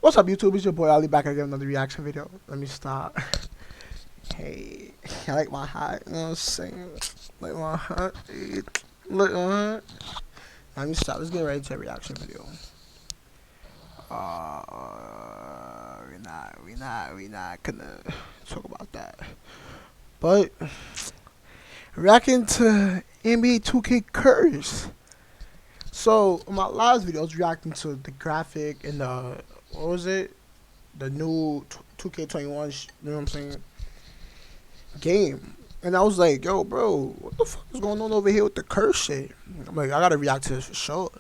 What's up, YouTube? It's your boy Ali back again with another reaction video. Let me stop. Hey, I like my hat. You know what I'm saying? Like my hat. Look my hat. Let me stop. Let's get right into a reaction video. We're not gonna talk about that. But reacting to NBA 2K Curse. So in my last video, I was reacting to the graphic and the what was it? The new 2K21. You know what I'm saying? Game. And I was like, yo, bro, what the fuck is going on over here with the curse shit? I'm like, I gotta react to this for sure.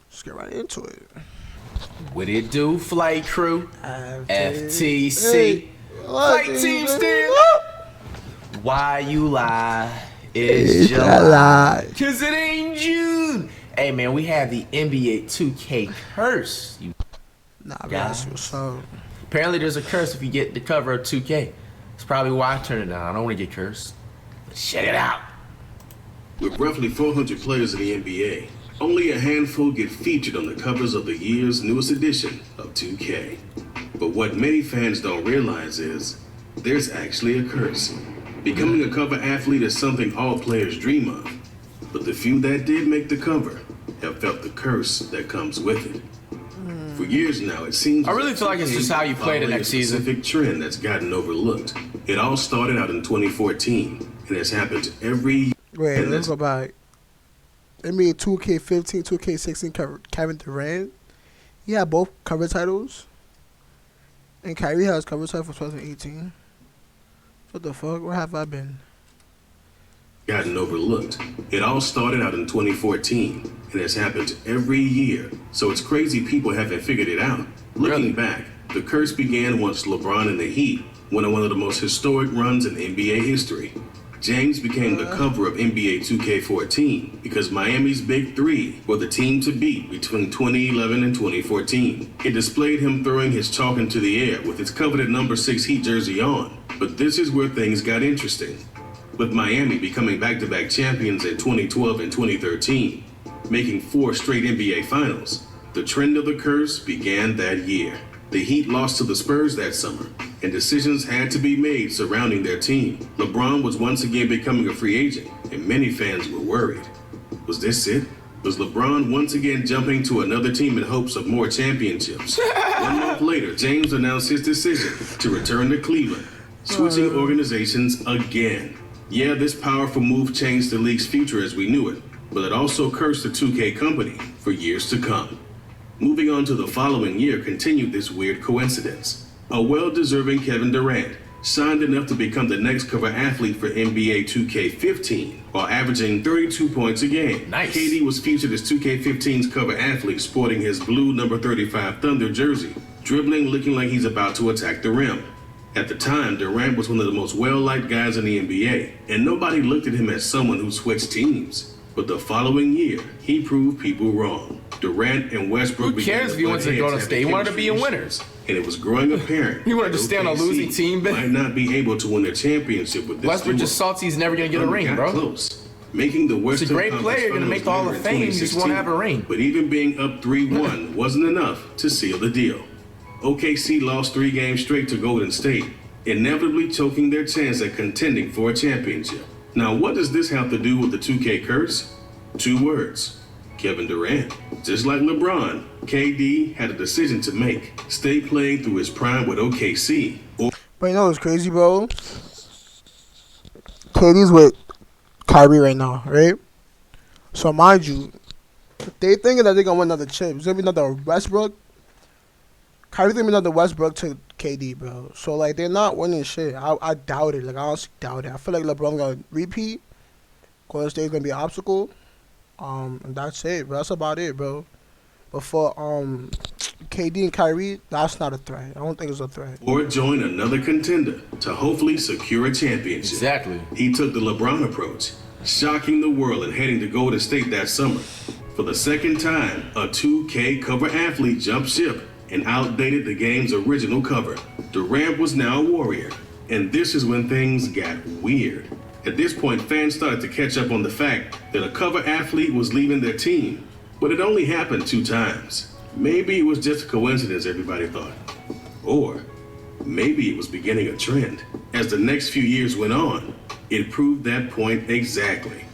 Let's get right into it. What it do, flight crew? FTC. Hey, Flight team still. Why you lie? It's July. Cause it ain't June. Hey man, we have the NBA 2K curse. You Nah, guys. that's what's up. Apparently there's a curse if you get the cover of 2K. It's probably why I turned it down. I don't want to get cursed. But check it out. With roughly 400 players in the NBA, only a handful get featured on the covers of the year's newest edition of 2K. But what many fans don't realize is, there's actually a curse. Becoming a cover athlete is something all players dream of. But the few that did make the cover have felt the curse that comes with it. For years now, it seems I really feel like it's just how you play the next season. A specific trend that's gotten overlooked. It all started out in 2014, and has happened every. Wait, let's go back. NBA 2K15, 2K16 Kevin Durant. He had both cover titles. And Kyrie has cover title for 2018. What the fuck? Where have I been? Gotten overlooked. It all started out in 2014 and has happened every year, so it's crazy people haven't figured it out. Looking back, the curse began once LeBron and the Heat went on one of the most historic runs in NBA history. James became the cover of NBA 2K14 because Miami's Big Three were the team to beat between 2011 and 2014. It displayed him throwing his chalk into the air with his coveted number 6 Heat jersey on. But this is where things got interesting. With Miami becoming back-to-back champions in 2012 and 2013, making 4 straight NBA finals, the trend of the curse began that year. The Heat lost to the Spurs that summer, and decisions had to be made surrounding their team. LeBron was once again becoming a free agent, and many fans were worried. Was this it? Was LeBron once again jumping to another team in hopes of more championships? 1 month later, James announced his decision to return to Cleveland, switching organizations again. Yeah, this powerful move changed the league's future as we knew it, but it also cursed the 2K company for years to come. Moving on to the following year continued this weird coincidence. A well-deserving Kevin Durant signed enough to become the next cover athlete for NBA 2K15 while averaging 32 points a game. Nice. KD was featured as 2K15's cover athlete sporting his blue number 35 Thunder jersey, dribbling looking like he's about to attack the rim. At the time, Durant was one of the most well-liked guys in the NBA, and nobody looked at him as someone who switched teams. But the following year, he proved people wrong. Durant and Westbrook Who cares if he wants to go to state? He wanted to be in winners. And it was growing apparent. He wanted to stay on a losing team, but might not be able to win a championship with this Westbrook duo. just salty he's never gonna get a ring, bro. Close. Making the Western He's a great Conference player, gonna Finals make the Hall of later in Fame, he just won't have a ring. But even being up 3-1 wasn't enough to seal the deal. OKC lost 3 games straight to Golden State, inevitably choking their chance at contending for a championship. Now, what does this have to do with the 2K curse? 2 words. Kevin Durant. Just like LeBron, KD had a decision to make. Stay playing through his prime with OKC. But you know what's crazy, bro? KD's with Kyrie right now, right? So mind you, they thinking that they're gonna win another chip. It's gonna be another Westbrook. Kyrie gonna be another Westbrook to KD, bro. So like they're not winning shit. I doubt it. Like I honestly doubt it. I feel like LeBron gonna repeat. Golden State's gonna be an obstacle. And that's it, bro. That's about it, bro. But for KD and Kyrie, that's not a threat. I don't think it's a threat. Or join another contender to hopefully secure a championship. Exactly. He took the LeBron approach, shocking the world and heading to Golden State that summer. For the second time, a 2K cover athlete jumped ship and outdated the game's original cover. Durant was now a warrior, and this is when things got weird. At this point, fans started to catch up on the fact that a cover athlete was leaving their team, but it only happened 2 times. maybe it was just a coincidence, everybody thought. Or maybe it was beginning a trend. As the next few years went on, it proved that point exactly.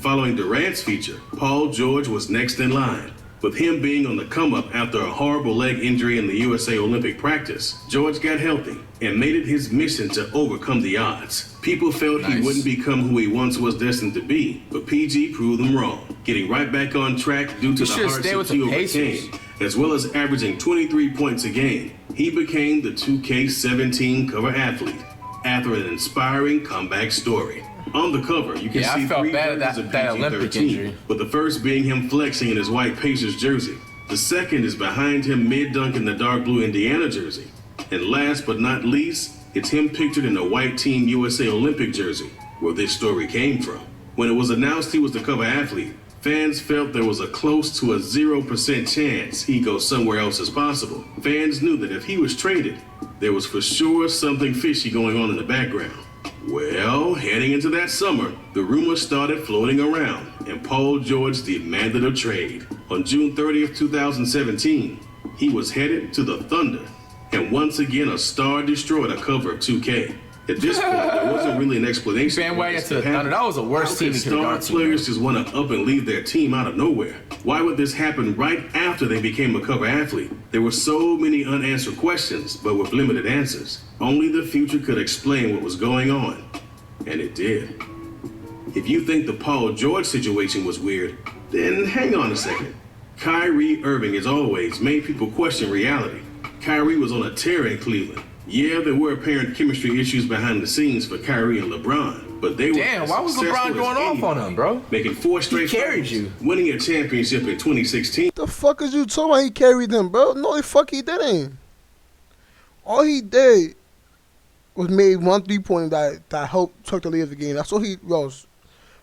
Following Durant's feature, Paul George was next in line. With him being on the come-up after a horrible leg injury in the USA Olympic practice, George got healthy and made it his mission to overcome the odds. People felt he wouldn't become who he once was destined to be, but PG proved them wrong, getting right back on track due to the hardships he overcame, as well as averaging 23 points a game. He became the 2K17 cover athlete after an inspiring comeback story. On the cover, you can see three versions of PG-13, with the first being him flexing in his white Pacers jersey. The second is behind him mid-dunk in the dark blue Indiana jersey. And last but not least, it's him pictured in a white Team USA Olympic jersey, where this story came from. When it was announced he was the cover athlete, fans felt there was a close to a 0% chance he'd go somewhere else as possible. Fans knew that if he was traded, there was for sure something fishy going on in the background. Well, heading into that summer, the rumors started floating around, and Paul George demanded a trade. On June 30th, 2017, he was headed to the Thunder, and once again a star destroyed a cover of 2K. At this point, there wasn't really an explanation. Bandwagon to the Thunder. That was the worst team he could have gone to. Star players just want to up and leave their team out of nowhere. Why would this happen right after they became a cover athlete? There were so many unanswered questions, but with limited answers. Only the future could explain what was going on. And it did. If you think the Paul George situation was weird, then hang on a second. Kyrie Irving, as always, made people question reality. Kyrie was on a tear in Cleveland. Yeah, there were apparent chemistry issues behind the scenes for Kyrie and LeBron, but they were why was LeBron going off on him, bro? Making 4 straight finals, winning a championship in 2016. The fuck is you talking about? He carried them, bro? No, the fuck he didn't. All he did was made 1 3-pointer that helped took the lead of the game. That's all he was.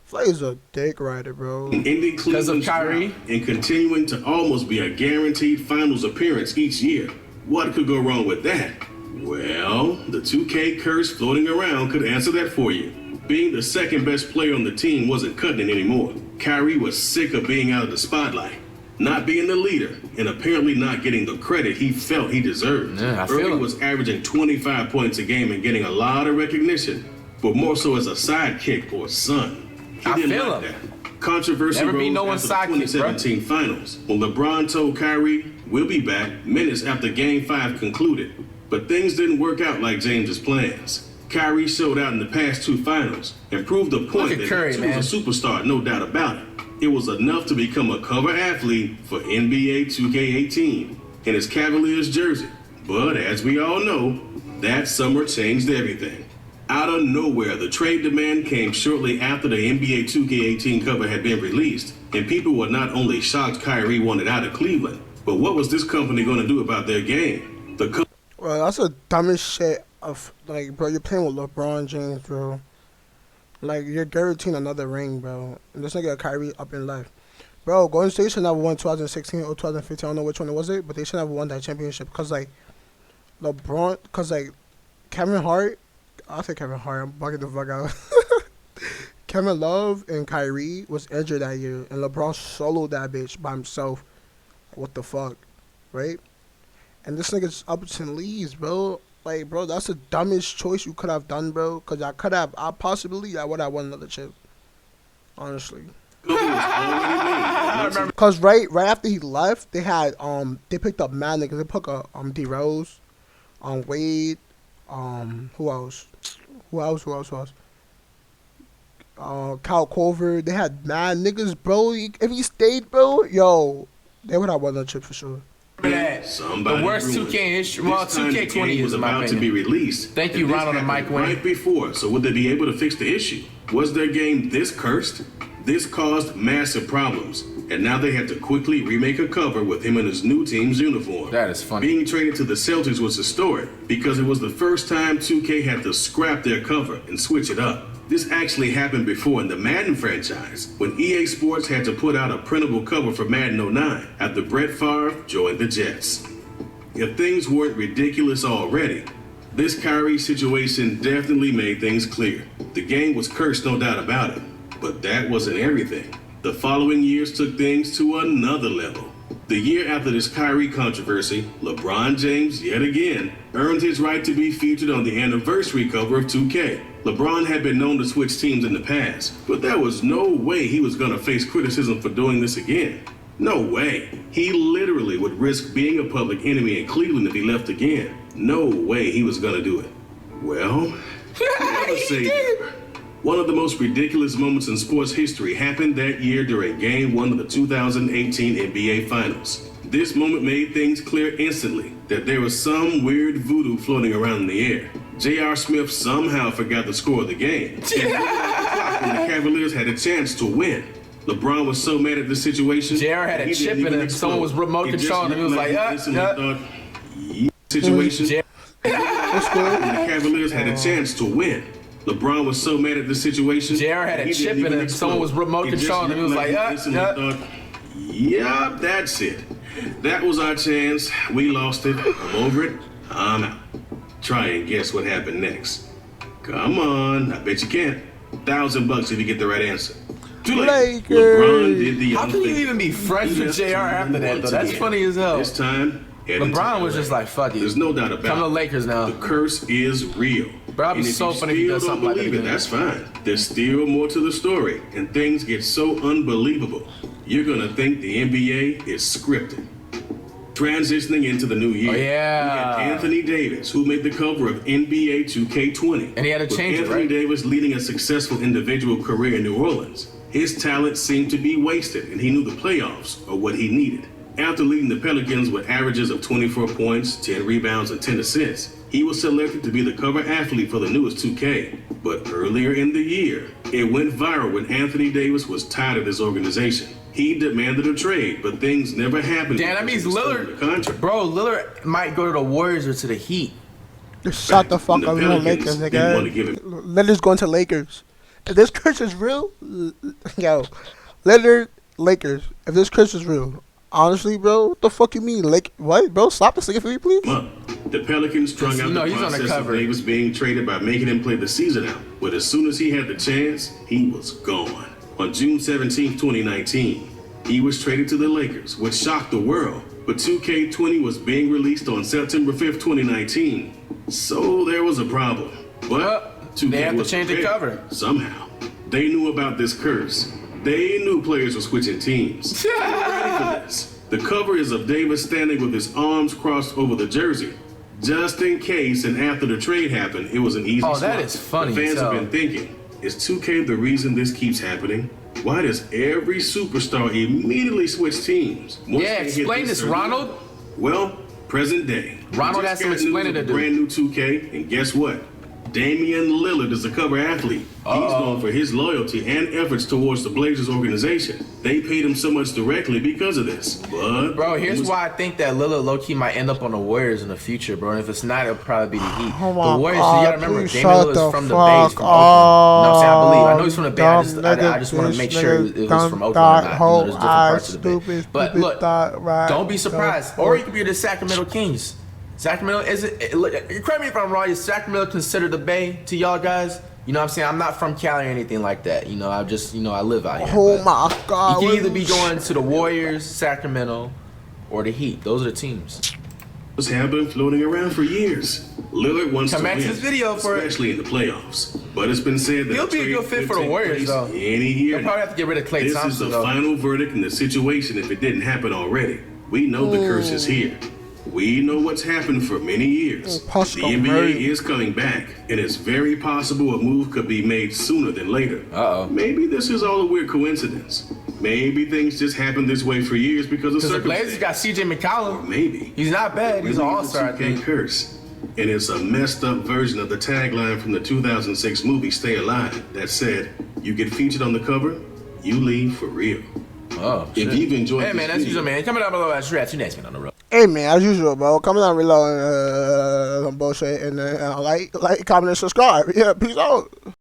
Flair's a dick rider, bro. Because of Kyrie and continuing to almost be a guaranteed finals appearance each year. What could go wrong with that? Well, the 2K curse floating around could answer that for you. Being the second best player on the team wasn't cutting it anymore. Kyrie was sick of being out of the spotlight, not being the leader, and apparently not getting the credit he felt he deserved. Irving was averaging 25 points a game and getting a lot of recognition, but more so as a sidekick or son. He didn't like that. Controversy rose after the 2017 finals, when LeBron told Kyrie, "We'll be back," minutes after Game 5 concluded. But things didn't work out like James's plans. Kyrie showed out in the past 2 finals and proved the point that he was a superstar, no doubt about it. It was enough to become a cover athlete for NBA 2K18 in his Cavaliers jersey. But as we all know, that summer changed everything. Out of nowhere, the trade demand came shortly after the NBA 2K18 cover had been released, and people were not only shocked Kyrie wanted out of Cleveland, but what was this company going to do about their game? Well, that's the dumbest shit of, like, bro, you're playing with LeBron James, bro. Like, you're guaranteeing another ring, bro. And this nigga Kyrie up in life. Bro, Golden State should have won 2016 or 2015. I don't know which one it was, but they should have won that championship. Because, like, LeBron, because, like, Kevin Hart, I'll say Kevin Hart, I'm bugging the fuck out. Kevin Love and Kyrie was injured that year. And LeBron soloed that bitch by himself. What the fuck, right? And this nigga just ups and leaves, bro. Like, bro, that's the dumbest choice you could have done, bro. Because I would have won another chip. Honestly. Because right after he left, they picked up mad niggas. They put D Rose, Wade, who else? Kyle Korver. They had mad niggas, bro. If he stayed, bro, yo, they would have won the chip for sure. The worst 2K in history. Well, 2K20 is about to be released. Thank you, Ronald and Mike Wayne. Right before, so would they be able to fix the issue? Was their game this cursed? This caused massive problems, and now they had to quickly remake a cover with him in his new team's uniform. That is funny. Being traded to the Celtics was historic because it was the first time 2K had to scrap their cover and switch it up. This actually happened before in the Madden franchise, when EA Sports had to put out a printable cover for Madden 09 after Brett Favre joined the Jets. If things weren't ridiculous already, this Kyrie situation definitely made things clear. The game was cursed, no doubt about it, but that wasn't everything. The following years took things to another level. The year after this Kyrie controversy, LeBron James, yet again, earned his right to be featured on the anniversary cover of 2K. LeBron had been known to switch teams in the past, but there was no way he was going to face criticism for doing this again. No way. He literally would risk being a public enemy in Cleveland if he left again. No way he was going to do it. Well, never say never. One of the most ridiculous moments in sports history happened that year during Game 1 of the 2018 NBA Finals. This moment made things clear instantly that there was some weird voodoo floating around in the air. J.R. Smith somehow forgot the score of the game. And the Cavaliers had a chance to win. LeBron was so mad at the situation. J.R. had a chip in him. Someone was remote controlling him. He was like, situation. And the Cavaliers had a chance to win. LeBron was so mad at the situation. J.R. had a chip in him. Someone was remote controlling him. He was like, yeah, that's it. That was our chance. We lost it. I'm over it. I'm out. Try and guess what happened next. Come on. I bet you can't. $1,000 if you get the right answer. Too late. LeBron did the How can you even be friends with JR after that, though? That's funny as hell. This time, LeBron was just like, fuck it. There's no doubt about it. Come to the Lakers now. The curse is real. Bro, I'd be so funny if he does something like that again. That's fine. There's still more to the story, and things get so unbelievable. You're gonna think the NBA is scripted. Transitioning into the new year, we had Anthony Davis, who made the cover of NBA 2K20. And he had to change it, right? Anthony Davis leading a successful individual career in New Orleans. His talent seemed to be wasted, and he knew the playoffs are what he needed. After leading the Pelicans with averages of 24 points, 10 rebounds, and 10 assists, he was selected to be the cover athlete for the newest 2K. But earlier in the year, it went viral when Anthony Davis was tired of his organization. He demanded a trade, but things never happened. Damn, that means Lillard, bro, Lillard might go to the Warriors or to the Heat. Just shut the fuck up, you know, Lakers, nigga. Lillard's going to Lakers. If this curse is real, yo, Lillard, Lakers. If this curse is real, honestly, bro, what the fuck you mean? What, bro? Stop this again for me, please. The Pelicans strung out the process of Davis being traded by making him play the season out. But as soon as he had the chance, he was gone. On June 17, 2019, he was traded to the Lakers, which shocked the world. But 2K20 was being released on September 5th, 2019. So there was a problem. But 2K they have to change the cover. Somehow. They knew about this curse. They knew players were switching teams. Ready for this. The cover is of Davis standing with his arms crossed over the jersey. Just in case, and after the trade happened, it was an easy swap. That is funny. The fans have been thinking, is 2K the reason this keeps happening? Why does every superstar immediately switch teams? Explain this, Ronald. Well, present day. Ronald has some explaining to do. Brand new 2K, and guess what? Damian Lillard is a cover athlete. He's known for his loyalty and efforts towards the Blazers organization. They paid him so much directly because of this. But bro, here's why I think that Lillard low-key might end up on the Warriors in the future, bro. And if it's not, it'll probably be the Heat. The Warriors, you gotta remember, Damian Lillard's from the Bay, he's from Oakland. No, I believe. I know he's from the Bay. I just want to make sure it was from Oakland or not. You know, there's different parts of the Bay. But look, don't be surprised. Or he could be the Sacramento Kings. Sacramento, correct me if I'm wrong, is Sacramento considered the Bay to y'all guys? You know what I'm saying? I'm not from Cali or anything like that. You know, I just, I live out here. Oh my God. You can either be going to the Warriors, Sacramento, or the Heat. Those are the teams. This have been floating around for years. Lillard wants to win, this video for especially in the playoffs. But it's been said that he'll be a good fit for the Warriors, though. Any year. They'll probably have to get rid of Klay Thompson, This is the final verdict in the situation if it didn't happen already. We know the curse is here. We know what's happened for many years. The NBA is coming back, and it's very possible a move could be made sooner than later. Maybe this is all a weird coincidence. Maybe things just happened this way for years because of circumstances. The Blazers got CJ McCollum. Or maybe he's not bad. He's an all-star, I think. Curse. And it's a messed up version of the tagline from the 2006 movie Stay Alive that said, "You get featured on the cover, you leave for real." If you've enjoyed this that's usual, man. Coming down below that stretch, you next man on the road. Hey man, as usual, bro. Coming down below and bullshit, and like, comment, and subscribe. Yeah, peace out.